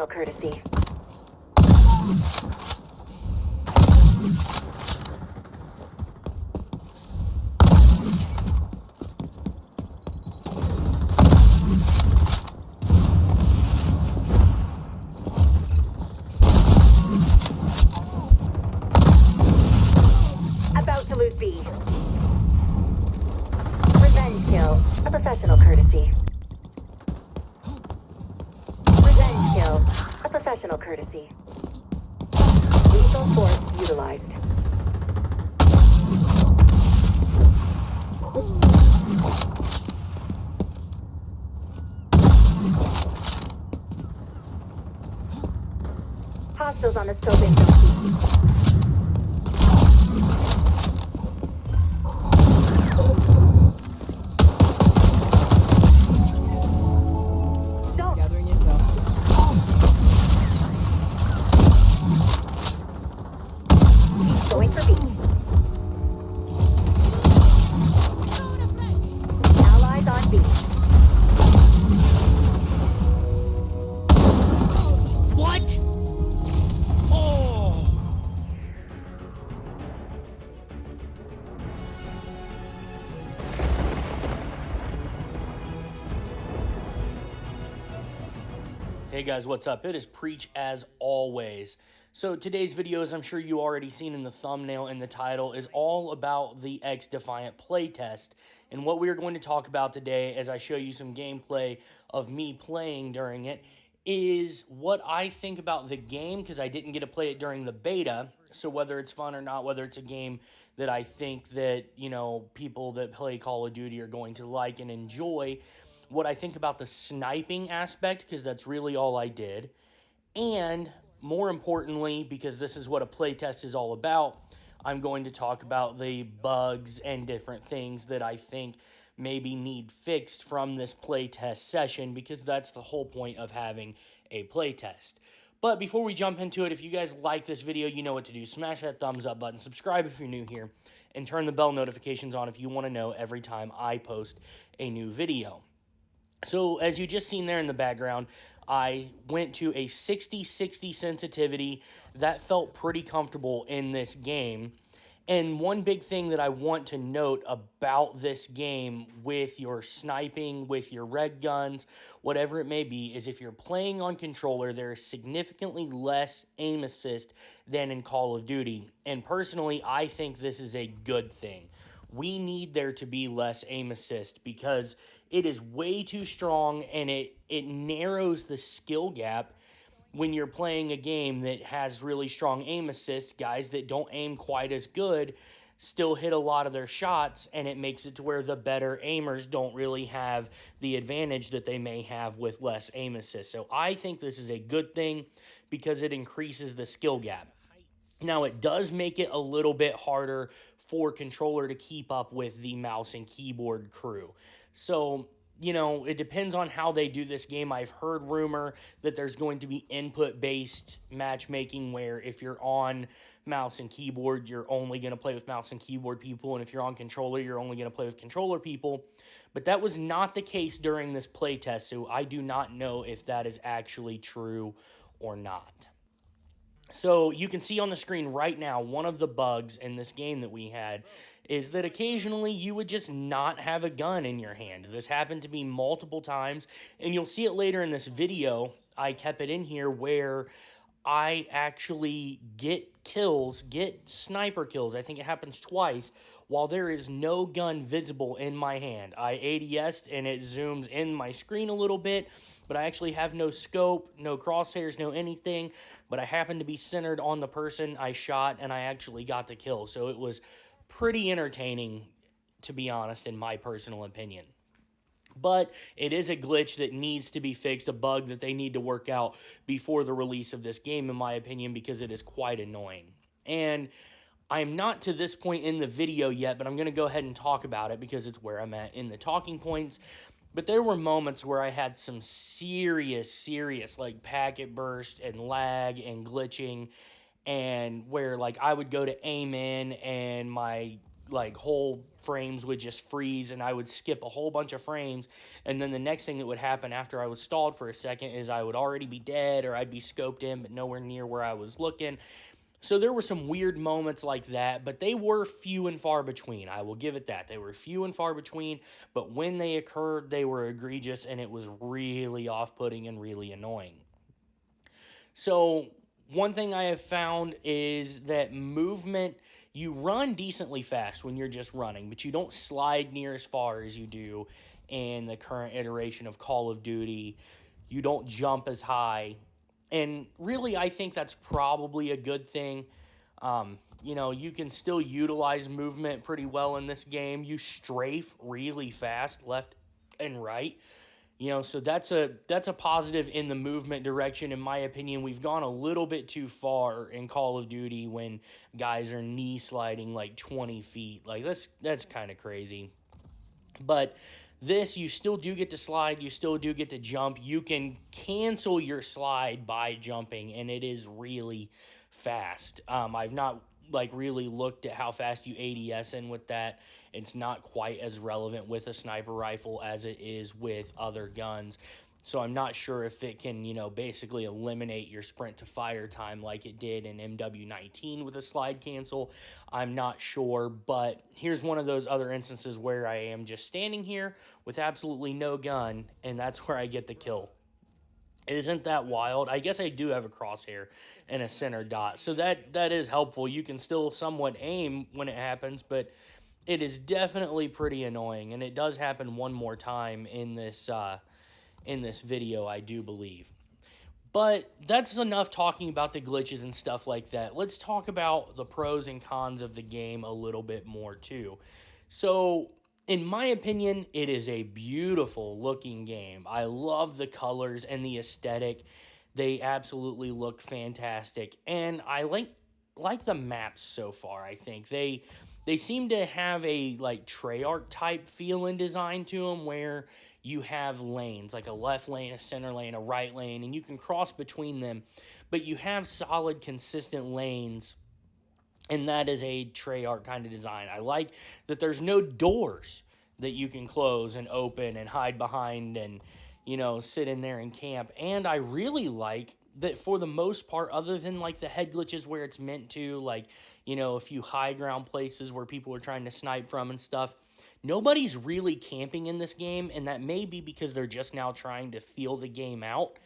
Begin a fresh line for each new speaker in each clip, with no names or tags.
professional courtesy. About to lose B. Revenge kill, a professional courtesy. Revenge kill, a professional courtesy. Lethal force utilized. Hostiles on the scope in
Gathering intel.
Going for B. Allies on B.
What? Oh!
Hey guys, what's up? It is Preach as always. So today's video, as I'm sure you already seen in the thumbnail and the title, is all about the XDefiant Play Test. And what we are going to talk about today, as I show you some gameplay of me playing during it, is what I think about the game, because I didn't get to play it during the beta. So whether it's fun or not, whether it's a game that I think that, you know, people that play Call of Duty are going to like and enjoy, what I think about the sniping aspect, because that's really all I did, and more importantly, because this is what a playtest is all about, I'm going to talk about the bugs and different things that I think maybe need fixed from this playtest session, because that's the whole point of having a playtest. But before we jump into it, if you guys like this video, you know what to do. Smash that thumbs up button, subscribe if you're new here, and turn the bell notifications on if you want to know every time I post a new video. So, as you just seen there in the background, I went to a 60-60 sensitivity. That felt pretty comfortable in this game. And one big thing that I want to note about this game with your sniping, with your red guns, whatever it may be, is if you're playing on controller, there is significantly less aim assist than in Call of Duty. And personally, I think this is a good thing. We need there to be less aim assist because it is way too strong, and it narrows the skill gap when you're playing a game that has really strong aim assist. Guys that don't aim quite as good still hit a lot of their shots, and it makes it to where the better aimers don't really have the advantage that they may have with less aim assist. So I think this is a good thing because it increases the skill gap. Now, it does make it a little bit harder for controller to keep up with the mouse and keyboard crew. So, you know, it depends on how they do this game. I've heard rumor that there's going to be input-based matchmaking where if you're on mouse and keyboard, you're only going to play with mouse and keyboard people, and if you're on controller, you're only going to play with controller people. But that was not the case during this playtest, so I do not know if that is actually true or not. So you can see on the screen right now, one of the bugs in this game that we had is that occasionally you would just not have a gun in your hand. This happened to me multiple times, and you'll see it later in this video. I kept it in here where I actually get kills, get sniper kills. I think it happens twice while there is no gun visible in my hand. I ADS'd and it zooms in my screen a little bit, but I actually have no scope, no crosshairs, no anything, but I happened to be centered on the person I shot, and I actually got the kill. So it was pretty entertaining, to be honest, in my personal opinion. But it is a glitch that needs to be fixed, a bug that they need to work out before the release of this game, in my opinion, because it is quite annoying. And I'm not to this point in the video yet, but I'm going to go ahead and talk about it because it's where I'm at in the talking points. But there were moments where I had some serious, like, packet burst and lag and glitching, and where, like, I would go to aim in and my like whole frames would just freeze and I would skip a whole bunch of frames, and then the next thing that would happen after I was stalled for a second is I would already be dead, or I'd be scoped in but nowhere near where I was looking. So there were some weird moments like that, but they were few and far between. I will give it that. They were few and far between, but when they occurred, they were egregious, and it was really off-putting and really annoying. So one thing I have found is that movement, you run decently fast when you're just running, but you don't slide near as far as you do in the current iteration of Call of Duty. You don't jump as high. And really, I think that's probably a good thing. You can still utilize movement pretty well in this game. You strafe really fast left and right. So that's a positive in the movement direction. In my opinion, we've gone a little bit too far in Call of Duty when guys are knee sliding like 20 feet. Like, that's kind of crazy. But this, you still do get to slide, you still do get to jump. You can cancel your slide by jumping, and it is really fast. I've not really looked at how fast you ADS in with that. It's not quite as relevant with a sniper rifle as it is with other guns. So I'm not sure if it can, basically eliminate your sprint to fire time like it did in MW19 with a slide cancel. I'm not sure, but here's one of those other instances where I am just standing here with absolutely no gun, and that's where I get the kill. Isn't that wild? I guess I do have a crosshair and a center dot, so that is helpful. You can still somewhat aim when it happens, but it is definitely pretty annoying, and it does happen one more time in this video, I do believe. But that's enough talking about the glitches and stuff like that. Let's talk about the pros and cons of the game a little bit more too. So, in my opinion, it is a beautiful looking game. I love the colors and the aesthetic. They absolutely look fantastic. And I like the maps so far, I think. They seem to have a Treyarch type feel and design to them, where you have lanes, like a left lane, a center lane, a right lane, and you can cross between them, but you have solid, consistent lanes, and that is a Treyarch kind of design. I like that there's no doors that you can close and open and hide behind and, sit in there and camp. And I really like that for the most part, other than the head glitches where it's meant to, a few high ground places where people are trying to snipe from and stuff, nobody's really camping in this game, and that may be because they're just now trying to feel the game out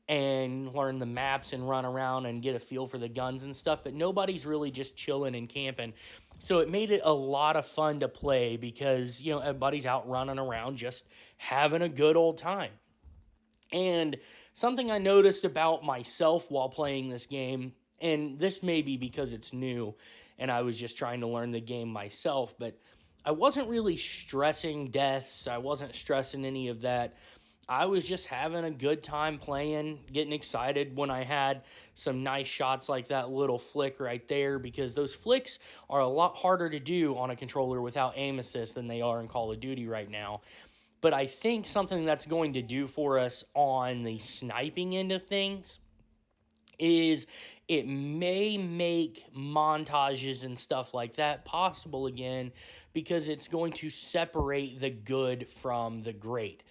and learn the maps and run around and get a feel for the guns and stuff, but nobody's really just chilling and camping. So it made it a lot of fun to play because, everybody's out running around just having a good old time. And something I noticed about myself while playing this game, and this may be because it's new and I was just trying to learn the game myself, but I wasn't really stressing deaths. I wasn't stressing any of that. I was just having a good time playing, getting excited when I had some nice shots like that little flick right there, because those flicks are a lot harder to do on a controller without aim assist than they are in Call of Duty right now. But I think something that's going to do for us on the sniping end of things is it may make montages and stuff like that possible again, because it's going to separate the good from the great.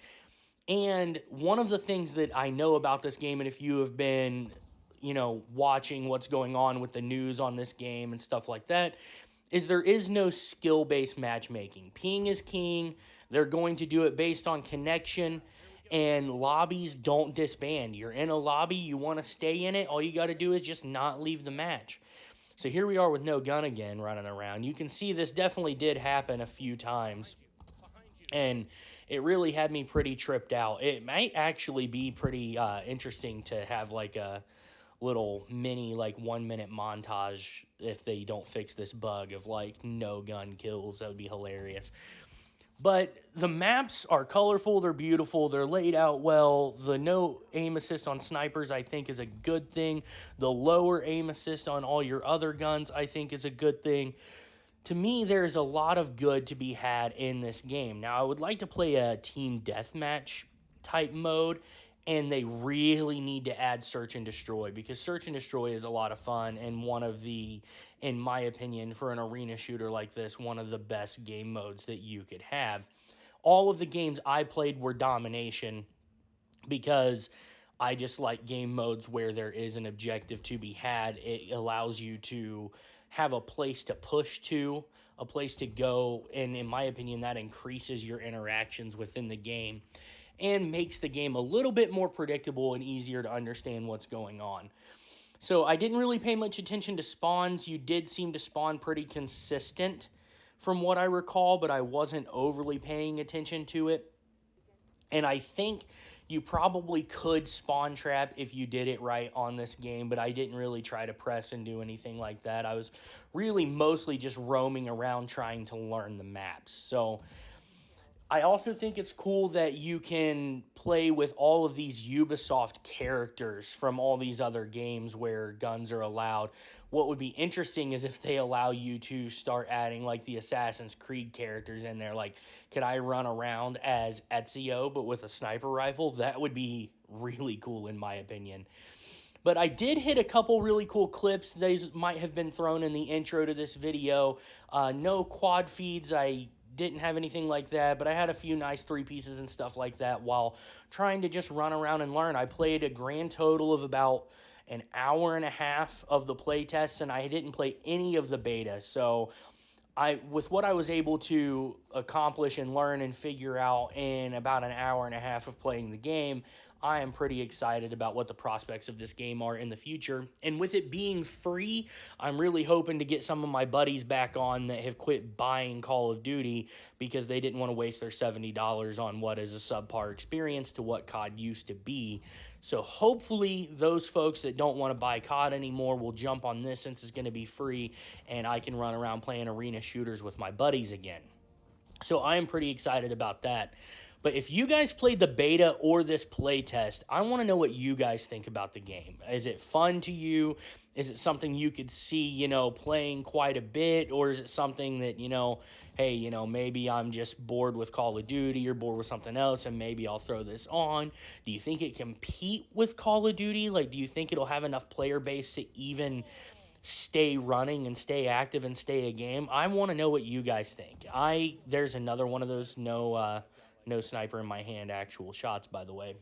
And one of the things that I know about this game, and if you have been, watching what's going on with the news on this game and stuff like that, is there is no skill-based matchmaking. Ping is king. They're going to do it based on connection, and lobbies don't disband. You're in a lobby, you want to stay in it, all you got to do is just not leave the match. So here we are with no gun again running around. You can see this definitely did happen a few times, and it really had me pretty tripped out. It might actually be pretty interesting to have a little mini 1 minute montage if they don't fix this bug of no gun kills. That would be hilarious. But the maps are colorful, they're beautiful, they're laid out well. The no aim assist on snipers, I think, is a good thing. The lower aim assist on all your other guns, I think, is a good thing. To me, there's a lot of good to be had in this game. Now, I would like to play a team deathmatch type mode, And they really need to add search and destroy, because search and destroy is a lot of fun and one of the, in my opinion, for an arena shooter like this, one of the best game modes that you could have. All of the games I played were domination, because I just like game modes where there is an objective to be had. It allows you to have a place to push to, a place to go, and in my opinion, that increases your interactions within the game and makes the game a little bit more predictable and easier to understand what's going on. So I didn't really pay much attention to spawns. You did seem to spawn pretty consistent from what I recall, but I wasn't overly paying attention to it. And I think you probably could spawn trap if you did it right on this game, but I didn't really try to press and do anything like that. I was really mostly just roaming around trying to learn the maps. So I also think it's cool that you can play with all of these Ubisoft characters from all these other games where guns are allowed. What would be interesting is if they allow you to start adding like the Assassin's Creed characters in there. Like, could I run around as Ezio but with a sniper rifle? That would be really cool in my opinion. But I did hit a couple really cool clips. These might have been thrown in the intro to this video. No quad feeds. I didn't have anything like that, but I had a few nice 3 pieces and stuff like that while trying to just run around and learn. I played a grand total of about an hour and a half of the play tests, and I didn't play any of the beta. So with what I was able to accomplish and learn and figure out in about an hour and a half of playing the game, I am pretty excited about what the prospects of this game are in the future. And with it being free, I'm really hoping to get some of my buddies back on that have quit buying Call of Duty because they didn't want to waste their $70 on what is a subpar experience to what COD used to be. So hopefully those folks that don't want to buy COD anymore will jump on this since it's going to be free, and I can run around playing arena shooters with my buddies again. So I am pretty excited about that. But if you guys played the beta or this playtest, I want to know what you guys think about the game. Is it fun to you? Is it something you could see, playing quite a bit? Or is it something that, hey, maybe I'm just bored with Call of Duty or bored with something else and maybe I'll throw this on? Do you think it compete with Call of Duty? Like, do you think it'll have enough player base to even stay running and stay active and stay a game? I want to know what you guys think. There's another one of those no sniper in my hand actual shots, by the way.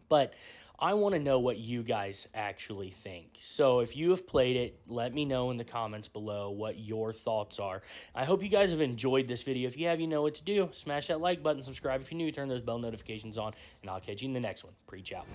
But I want to know what you guys actually think. So if you have played it, let me know in the comments below what your thoughts are. I hope you guys have enjoyed this video. If you have, you know what to do. Smash that like button, subscribe if you're new, turn those bell notifications on, and I'll catch you in the next one. Preach out.